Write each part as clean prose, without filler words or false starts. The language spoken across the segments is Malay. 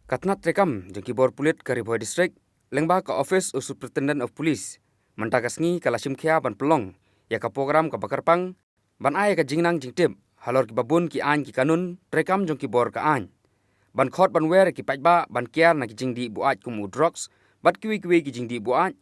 Katnat rekam jengki bor pulit ke Riboy District, lengba ke Office of Superintendent of Police, mentagasngi ke Lashim Khia ban pelong, ya ke program ke Bakarpang, ban ay ke jingnang jingtip, halor ki babun ki an ki kanun, rekam jengki bor ke an. Ban khot ban wer ki pajba ban kiar na ki jingdi buat kumu drugs, bat kiwi ki jingdi buat,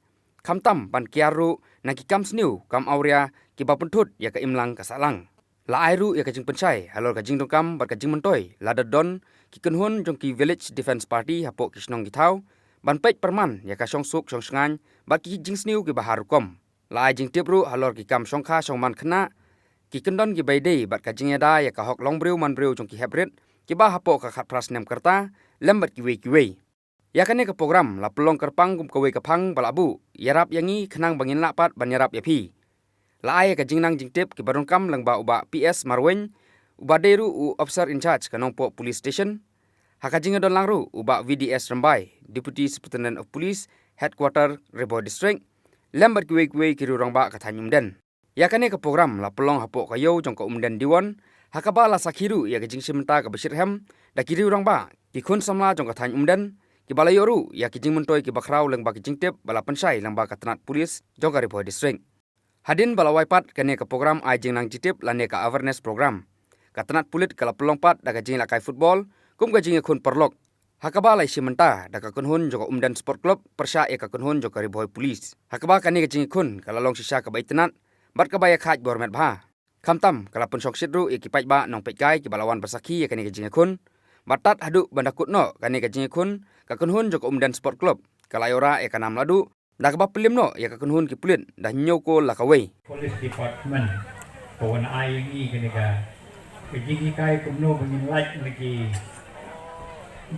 kamtam ban kiaru na ki kam sniu, kam aurea ki bapuntut ya ke imlang ke salang. La airu ya ke jing pencai, halor ke jing dongkam bat ke jing mentoy, lada don, ki kenhun jong ki Village Defence Party hapok ki snong ki thau, ban pej perman ya ka song suk song sengan, bat ki jing sniu ki bahar kom. La ai jing tipru halor ki kam song kha song man khna, ki kendon ki baydei bat ka jing yada ya ka hok long briu man briu jong ki hebrit, ki bah hapok ka khat pras nem kerta, lembat ki wei. Ya kane ke program la pelong kerpang kum kawei ke phang balabu, yarap yangi khnang bangin lapat ban yarap yapi. La ai ka jingnang jingtip ki barungkam lengba uba PS Marwen, uba deru u officer in charge ka Nongpo Police Station, haka jinga don langru uba VDS Rambai, Deputy Superintendent of Police, Headquarter Riboy District, lembat kiwe ki rurangba ka Thanyum Den. Ya kane ke program la pelong hapok ka yo jong ka umden diwan, haka ba la sakhiru ya ka jing simenta ka Bashirham, da ki rurangba ki khun samla jong ka Thanyum Den, ki balayoru ya ki jing mentoy ki bakrau lengba ki jingtip bala pensai lengba ka Tanat Police jong ka Riboy District. Hadin balawai pat kane ke program ai jing nang jitip lane ka awareness program. Katanat pulit kala pelong pat daga jing lakai football, kum ka jing khun perlok. Hakaba lai simenta daga kunhun joko umdan sport club persya e ka kunhun joko Riboy Police. Hakaba kane ka jing khun kala long sisa ka baitanat, bat ka baya khaj bormet bha. Kamtam kala pun sok sidru e ki pajba nong pejkai ki balawan bersaki e kane ka jing khun. Batat hadu bandakut no kane ka jing khun ka kunhun joko umdan sport club. Kala yora e kanam ladu dak ba pelim no ya ka kunhun ki pulit dah nyoko lakawei. Police Department kawan ai ngi kene ka kejing kai kumno bangin like lagi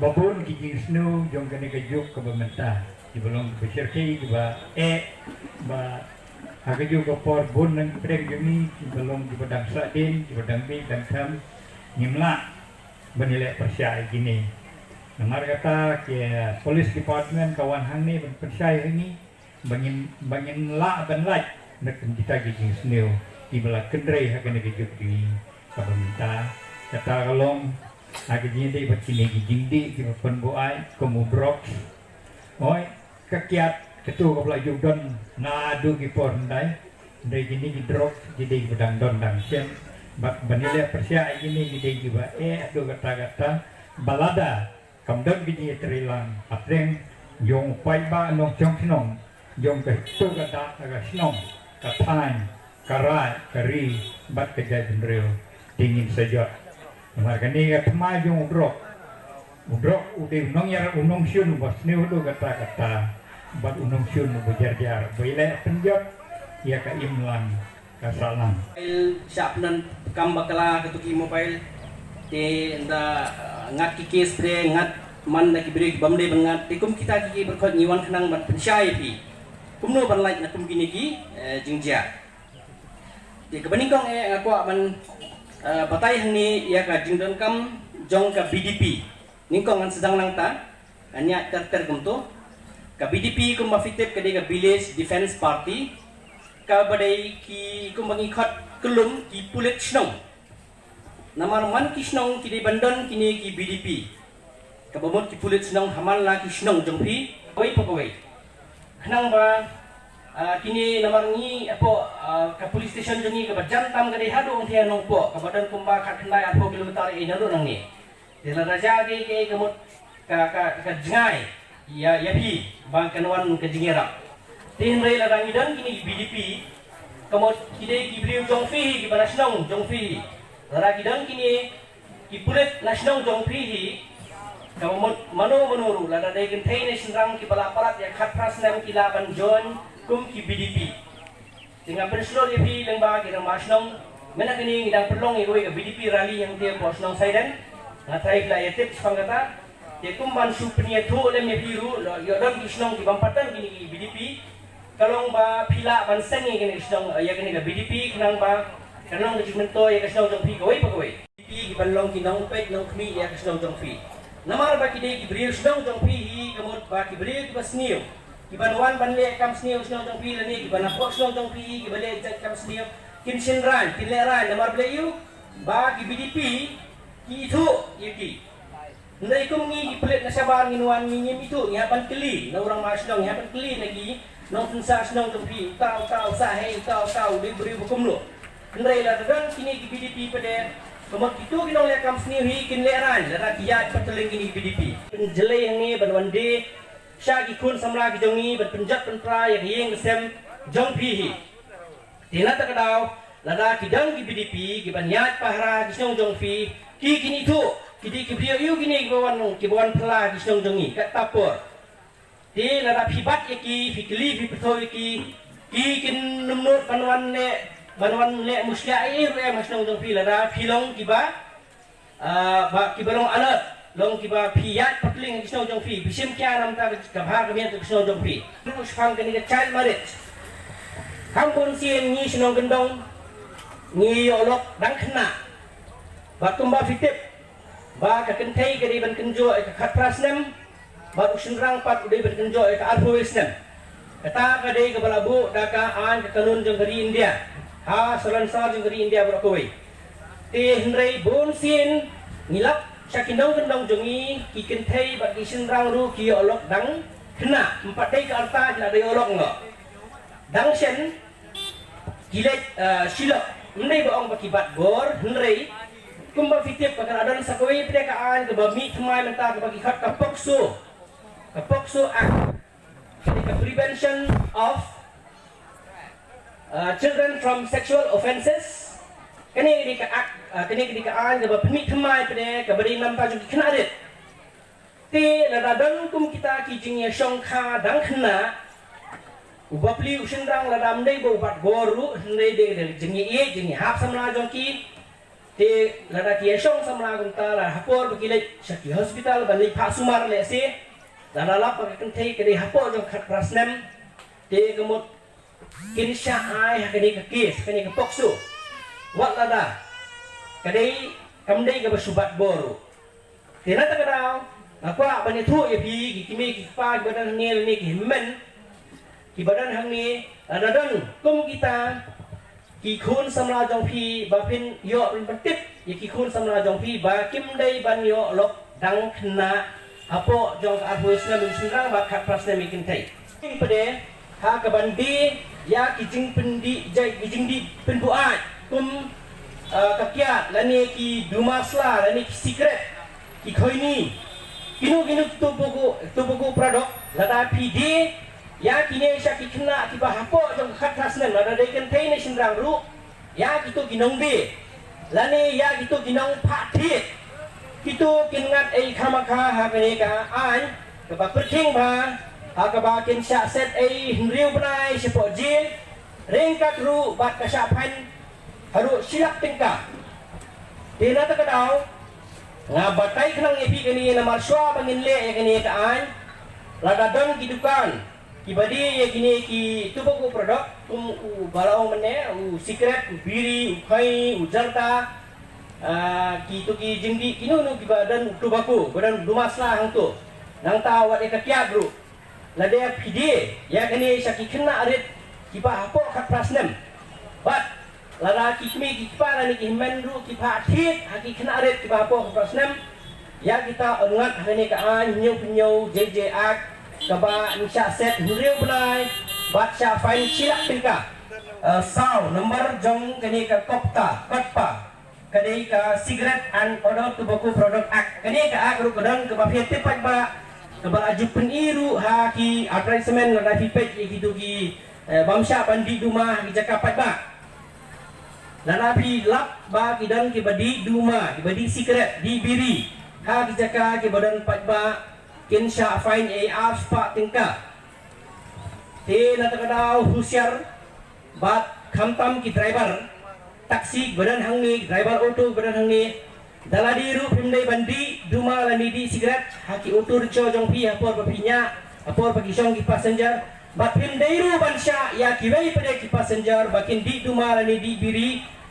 babun kijing snow jong kene ka juk ka bamenta di belong beserki di ba ba haga juk ka por bun nang prek jemi di belong di badang sadin di badang bi dan kam nimla banile persya gini namar kata ke Police Department kawan hang ni persya ini bangin la ban like nak kita kijing snow di belah kendrai haga nek juk di pemerintah kata kalong haga jindi bakini kijing di ki pen boai komudrok oi kakiat ketu ka belah juk don na du ki pon dai ndai jindi ki drok jindi bedang don dang sen bak banile persya ini jindi ki ba adu kata balada kamdam kijing trilang apreng yong pai ba nong chong snong jong ke tu kata agak snong kapan karai kari bat kejai benril dingin saja marga ni kat majung udrok udah unong yar unong syun bos ni udah kata bat unong syun berjar bila penjat ya ka imlang kasalang siapnan kam bakala ketuki mobile te nda ngat ki case pre ngat man na ki break bamde bangat tikum kita ki berkhot nyiwan khnang ban pensyai pi kumno ban like na kum gini ki jingjia di kebaningkong aku ban batai hangni ya ka jingdon kam jong ka BDP ningkong an sedang langta anya terter gumto ka BDP kum mafitip ka ka Village Defence Party ka badai ki kum bangi khat kelum ki pulit snong namar man ki snong ki di bandon kini ki BDP ka bomot ki pulit snong hamal la ki snong jongpi oi pokoi Kenang ba kini namar ni apo ka police station joni ka bajam tam ka dehado ong thia nong po ka badan kumba khat khandai apo kilometer e naro nang ni dela raja ke kamot ka jngai ya yapi bang kanwan ka jingera tin rei la dang idan kini BDP kamot kide ki briu jong fi ki banasnong jong fi ra kidan kini ki pulet nasional jong fi hi kamu manu lada dai gen thai nation rang ki bala parat ya khat pras nam ki la ban jon kum ki BDP tinga penslor ye pi lengba ki rang masnong mena kini ngidang perlong e ka BDP rally yang dia bosnong saidan ngatai la yetip spangata te kum ban su pnia thu le me biru yo dam ki snong ki bampatan kini ki BDP kalong ba pila ban sengi kini snong ya kini ka BDP kinang ba kanong ki mento ya ka snong jong pi koi pa koi BDP ki banlong ki nong pek nong khmi ya ka snong jong pi namar ba kide ki beriu snong jong pi hi kamot ba ki beriu ki basniu ki banwan banle kam sniu snong jong pi lani ki banapok snong jong pi ki bale kam sniu kin sinran kin leran namar bleiu ba ki BDP ki thu yiki Nai kum ngi pelit na sabar nginuan ngim itu ngihapan keli na orang masnong ngihapan keli lagi nong tunsa snong tempi tau sahe tau di beri hukum lo. Nai la dan kini ki BDP pada kemat itu kinong lekam sendiri kin leran la rakyat pateling kini BDP. Jelai yang ni ban de sya ki kun samra ki jongi ban penjat pentra yang yeng sem jong pi hi. Tina tak kadau la ki dang ki BDP ki ban yat pahra ki snong jong pi ki kini tu kidi kibriyo yu gini kibawan pela di senong jongi kat tapur di lara pibat yaki fikli fipetho yaki kin numnut banwan le musya ai re masnong jong pi lara filong kiba kibarong alat long kiba piyat patling di senong jong pi bisim kya nam ta kabha kamian tu senong jong pi terus fang kani child marriage kampun sien ni senong gendong ni olok dang kena batumba fitip ba ka kentai ka di ban kenjo ka khatras nem ba usinrang pat udai ban kenjo ka arbois nem kata ka dei ka balabu da ka an ka kanun jong dari India ha salan sar jong dari India bro koi te hendrai bon sin ngilap sakindong kendong jongi ki kentai ba usinrang ru ki olok dang kena empat dei ka arta na dei olok ngo dang sen kilek silok mendai ba ong ba kibat gor hendrai kumba fitip pakan adan sakoi pedekaan ke bami thmai menta ke bagi khat kapokso act the prevention of children from sexual offenses kini ke act kini ke an ke bami thmai pede ke bari nam ta jung khna rit te la dan kum kita ki jing ya shong kha dang khna ubapli usindang la dam dei bo bat goru ndei de jing ye jing hap samla jong ki te lada ki esong samla gunta la hapor bakile shaki hospital bani pha sumar le se lada lap ka kan thei ke hapor jong khat prasnem te gemot kin sha ai ha kani ka kes kani ka pokso wat lada kadai kamdei ka basubat boru te na ta kadau apa bani thu ye pi ki kimi ki pa badan ni ni ki men ki badan hang ni lada dan kum kita ki khun samla jong phi ba pin yo ban tip ye ki khun samla jong phi ba kim dei ban yo lok dang khna apo jong ka arbois na min sinrang ba khat prasne mi kin thai king pade ha ka ban di ya ki jing pendi jai ki jing di pen bu ai kum ka kya lani ki dumasla lani ki secret ki khoini kinu tu buku produk lada pd ya kini sya ki kena ki ba hapo jong khat prasne la dei kan thai ne sinrang ru ya kitu ginong di lani ya kitu ginong phathit kitu kingat ai khamaka ha kani ka an ka ba perking ba ha ka ba kin sya set ai hriu banai sipo jil ringkat ru bat ka sya phan haru silak tingka dina ta kadau nga batai khnang epi kani na marswa bangin le ya kani ka an lagadang kidukan kibadi ya gini ki tubuku produk balau mene secret biri ukai ujarta ki tu ki jingdi kinu nu ki badan tubaku badan dumasla hang tu nang ta wat ka kya bro la de pide ya kani saki kena arit ki ba hapo khat prasnem bat la ra ki kimi ki para ni ki men ru ki pha thit ha ki kena arit ki ba hapo khat prasnem ya kita ongat hani ka an nyu penyu jj ak kaba nisha set huriu bunai baca file silak tingka saw number jong kani ka kopta katpa kani ka cigarette and other tobacco product act kani ka agro kadang ka bapia tipat ba ka ba aju peniru ha ki advertisement la fi page ki tu ki bamsha bandi duma ki jakapat ba la fi lap ba ki dan ki badi duma ki badi cigarette di biri ha ki jaka ki badan pat ba kin sya fine a aspa tingka te na takadaw husyar bat khamtam ki driver taksi badan hangni driver auto badan hangni daladi ru pimdai bandi duma lani di cigarette haki auto richo jong pi apor bapinya apor bagi song ki passenger bat pimdai ru bansya ya ki wei pada ki passenger bakin di duma lani di biri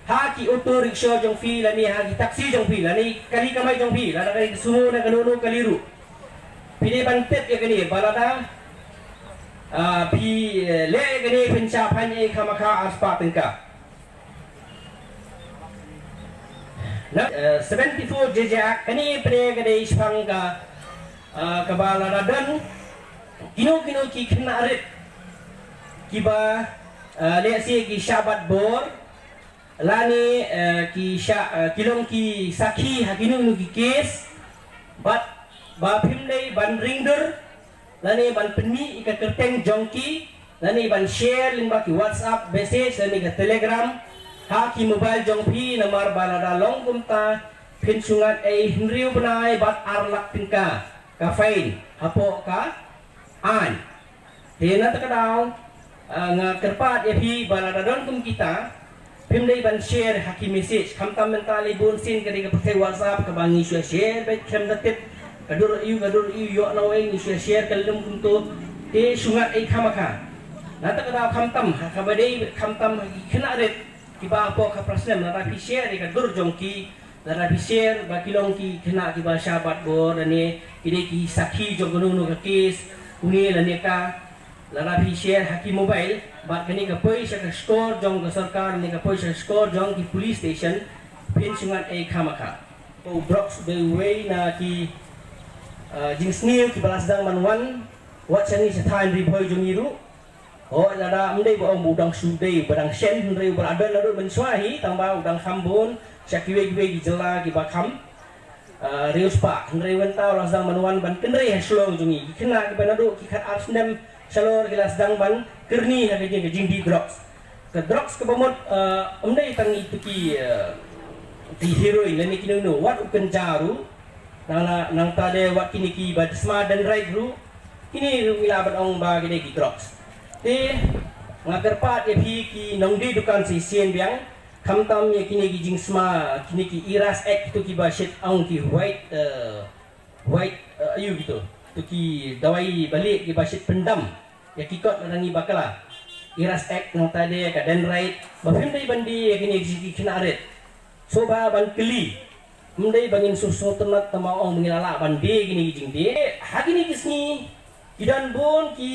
haki auto rickshaw jong pi lani haki taksi jong pi lani kali kamai jong pi lani kali sumu na kanunu kaliru pini bantet ya kini balada pi le kini pencapaian kamaka aspa tingka 74 jejak kani pre kadai spang ka kabala radan kino ki kena rit kiba lesi ki syabat bor lani kilong ki saki hakinu ki kes ba pimdai ban ringder lani ban penmi ika kerteng jongki lani ban share lingba ki WhatsApp message lani ka Telegram haki mobile jongpi namar balada long kumta pin sungat hinriu benai bat arlak pinka ka fain hapo ka an hena takadaw nga kerpat yapi balada don kum kita pimdai ban share haki message kamtam mentali bun sin kadi ka pakai WhatsApp ka bangi share bet kem datit kadur iu yo naweng share kalum kum tu te sungat kamaka natakadaw kamtam hakabadai kamtam kena ret kiba apa ka prasnem na rapi share ka durjong ki na rapi share ba kilong ki kena kiba syabat bor ani ide ki sakhi jong gunung ka kes uni lani ka na rapi share haki mobile ba kani ka poi sa score jong ka sarkar ni ka poi sa score jong ki police station pin sungat kamaka o brox the way na ki jing snil ki balas dang manwan what chani sa time riboy jong iru oh nada mendai baong udang sudai badang sen hendrai berada lalu menswahi tambah udang khambun syakiwe kiwe gijela gibakam rius pak hendrai wentau lasdang manuan ban kendrai haslong jungi kena kibanadu kikat arsnem salor gilas dang ban kerni hagajing gajing di drugs ke drugs ke bamot mendai tang itu ki di heroin lani kinunu wat uken jaru nang tade wat kini ki badisma dan right ru ini wilabat ong bagi di drugs te ngagerpat ya pi ki nongdi dukan si sien biang kamtam ya kini ki jingsma kini ki iras ek tu ki basit ang ki white ayu gitu tu ki dawai balik ki basit pendam ya kikot nani bakala iras ek nang tade ka dendrite bafim dai bandi ya kini ki kena aret so ba ban keli mendai bangin susu tenat tamaong mengilala bandi kini ki jingde hagini kisni Kidan bun ki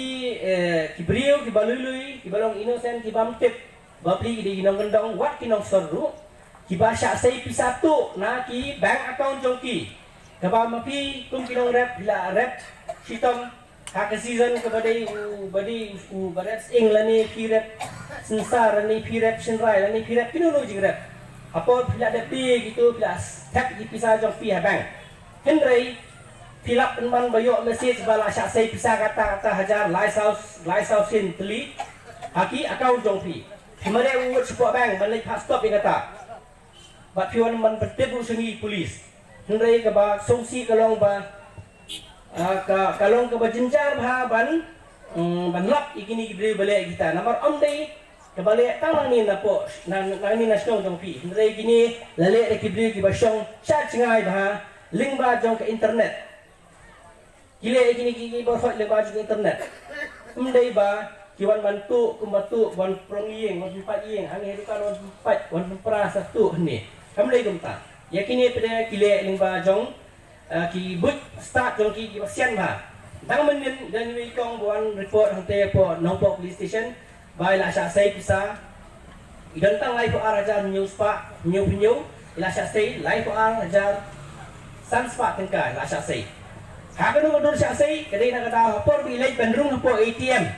beriau ki balului ki balong innocent ki bamtip bapli di ginong gendong wat kinong seru ki basya sei pisatu na ki bank account jongki kaba mapi kum kinong rep bila rep sitom hak season ke badai badat ing lani pi rep sensar lani pi rep senrai lani pi rep kinong jing rep apa bila ada pi gitu bila tap ki pisah jongki ha bank henry filap penman bayok message bala syak saya pisah kata hajar lighthouse sin teli haki account jongpi himare uwat support bank balai pas stop dia kata bat piwan man bertebu sengi polis hendrai ke ba songsi kalong ba kalong ke ba jenjar ba ban lap ikini gibri balai kita nomor ondai ke balai tang ni napo nang ni nasional jongpi hendrai kini lalek rekibri ki ba syong chat cengai ba link ba jong ke internet Gila kini berhot lepas internet. Mendai ba kiwan bantu kumbatu wan prongiyeng wan empat yeng angin edukan wan empat wan pera satu ni. Kamlai kumta. Ya kini pada gila lingba jong ki but start jong ki sian ba. Dang menin dan wi kong buan report hante po nongpok police station bai la sya sai pisa. Idan tang lai po arajar news pa new ila sya sai lai po arajar sanspa tengka la sya sai. Hakan nung syak say kadai na kada hapor bilay bandrung hapo ATM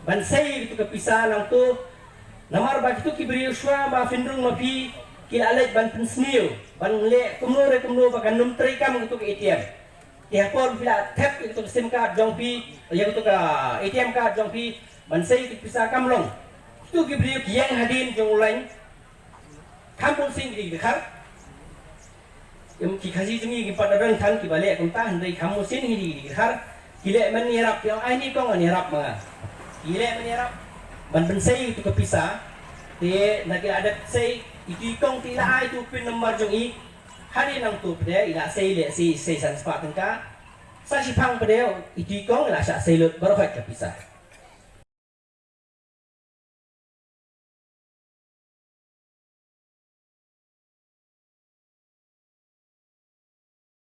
ban say gitu kapisa nang tu namar ba gitu kibri uswa ba findrung mapi kilalay ban pensnil ban le kumno ba kanum trikam gitu ke ATM ya hapor bila tap gitu SIM card jongpi ya gitu ka ATM card jongpi ban say kapisa kamlong tu kibri kiyang hadin jong lain kampung sing di dekat yang kikasi jungi ki pada orang tang ki balik kumta hendai kamu sin hidi di har kile menirap yang ini kong menirap manga kile menirap ban bensai itu kepisah te nak ada sei itu kong tila itu pin nomor jong i hari nang tu pede ila sei le sei san spa tengka sa sipang pede itu kong la sa sei lut baru kepisah